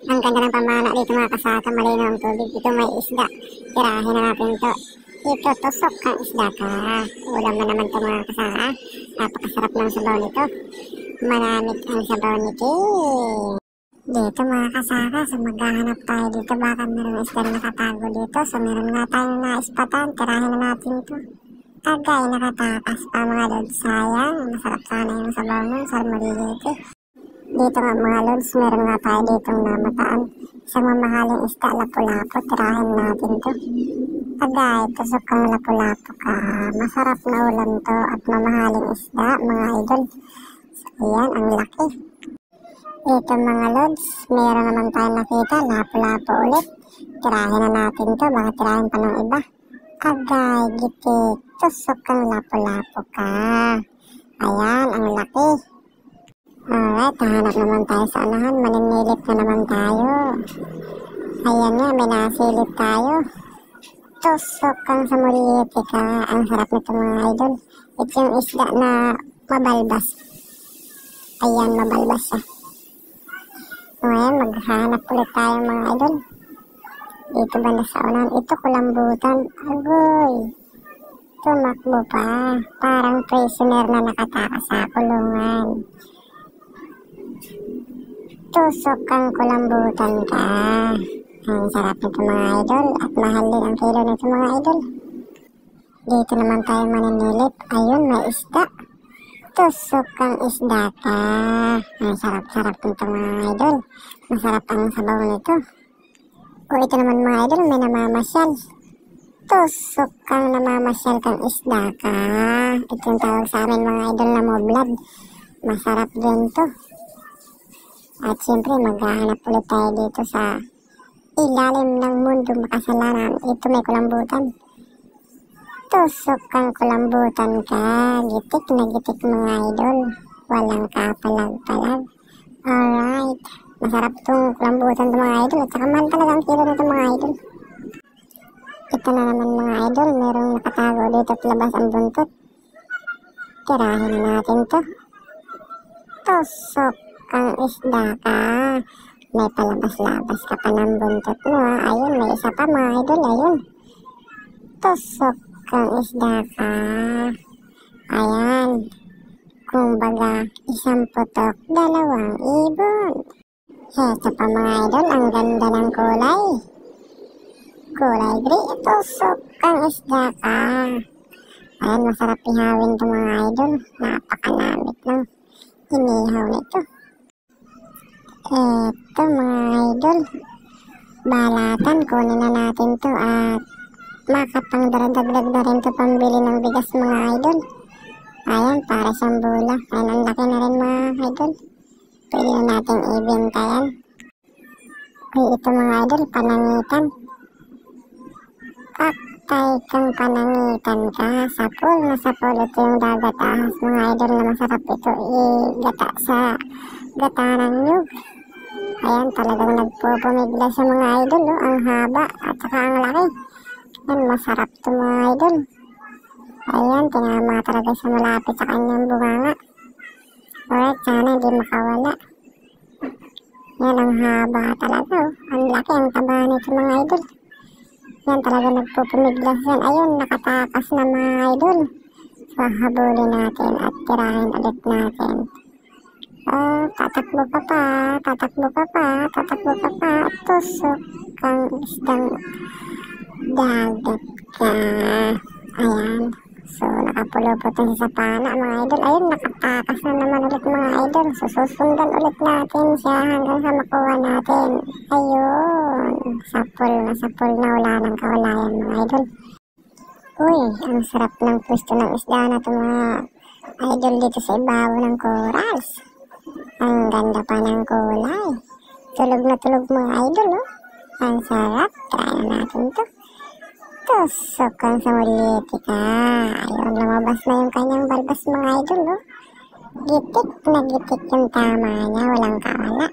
Ang ganda ng pamana dito mga kasaka, malinaw ang tubig. Ito may isda. Tirahin na natin ito. Ito, tusok ang isda ka. Ulam na naman ito mga kasaka. Napakasarap ng sabaw nito. Maramit ang sabaw ni King. Dito mga kasaka, so maghahanap tayo dito. Baka meron isda na nakatago dito. So meron nga tayong naispatan. Tirahin na natin ito. Agay, nakatakas pa mga lods. Sayang, masarap sana yung sabaw nun. Salmorigete. Dito nga mga lods, meron nga tayo ditong namataan. Isang mamahaling isda, lapu-lapu. Tirahin natin to. Agay, tusok kang lapu-lapu ka. Masarap na ulam to at mamahaling isda mga idol. So ayan, ang laki. Ito mga lods, meron naman tayong nakita, lapu-lapu ulit. Tirahin na natin to, baka tirahin pa ng iba. Agay, gitik, tusok kang lapu-lapu ka. Ayan, ang laki. Alright, hahanap naman tayo sa unahan. Maninilip na naman tayo. Ayan nga, may nasilip tayo. Tusok kang samuriete ka. Ang sarap nito mga idol. Ito yung isda na mabalbas. Ayan, mabalbas siya. Ngayon, maghahanap ulit tayo mga idol. Dito banda sa unahan. Ito kulambutan. Agoy. Tumakbo pa. Parang prisoner na nakatakas sa kulungan. Tusok kang kulambutan ka. Ang sarap nito mga idol. At mahal din ang kilo nito mga idol. Dito naman tayo maninilip. Ayun, may isda. Tusok kang isda ka. Ang sarap-sarap nito mga idol. Masarap ang sabaw nito. O ito naman mga idol, may namamasyal. Tusok kang namamasyal kang isda ka. Ito yung tawag sa amin mga idol na moblad. Masarap din to. At siyempre maghahanap ulit tayo dito sa ilalim ng mundo makasalanan. Ito may kulambutan. Tusok kang kulambutan ka. Gitik na gitik mga idol. Walang kapalag-palag. Alright. Masarap itong kulambutan ito mga idol. At saka mahal talaga ang kilo nito mga idol. Ito na naman mga idol. Merong nakatago dito at labas ang buntot. Tirahin natin to. Tusok kang isda ka. May palabas-labas ka pa ng buntot mo ha. Ayun, may isa pa mga idol. Ayun. Tusok kang isda ka. Ayan. Kumbaga, isang putok, dalawang ibon. Heto pa mga idol, ang ganda ng kulay. Kulay gray. Tusok kang isda ka. Ayan, masarap ihawin ito mga idol. Napakanamit ng inihaw nito. Eto mga idol, balatan, kunin na natin to at makapangdaragdag na rin to pambili ng bigas mga idol. Ayan, para siyang bula. Ayan, ang laki na rin mga idol. Pwede na natin ibenta yan. Uy, ito mga idol, panangitan. Kaktay kang panangitan ka. Sapul na sapul. Ito yung dagat ahas mga idol na masarap ito igata sa gatanan nyug. Ayan, talagang nagpupumigla sa mga idol. Oh. Ang haba at saka ang laki. Ayan, masarap ito mga idol. Ayan, tinama talaga siya malapit sa kanyang bunganga. Alright, sana hindi makawala. Yan, ang haba talaga. Oh. Ang laki, ang taba nito mga idol. Yan, talaga nagpupumiglas yan. Ayun, nakatakas na mga idol. So, habulin natin at tirahin ulit natin. Tatakbo ka pa, tatakbo ka pa, tatakbo ka pa. Tusok kang isdang dagat ka. Ayan. So, nakapulupot na sa pana mga idol. Ayun, nakatakas na naman ulit mga idol. So, susundan ulit natin siya hanggang sa makuha natin. Ayun. Sapul na wala ng kaulayan mga idol. Uy, ang sarap ng pwesto ng isda na ito mga idol dito sa ibabaw ng corals. Ang ganda pa ng kulay. Tulog na tulog mga idol, oh. Ang sarap. Try na natin to. Tusok kang samuriete ka. Ayun, lumabas na yung kanyang balbas mga idol, oh. Gitik na gitik yung tama niya. Walang kawala.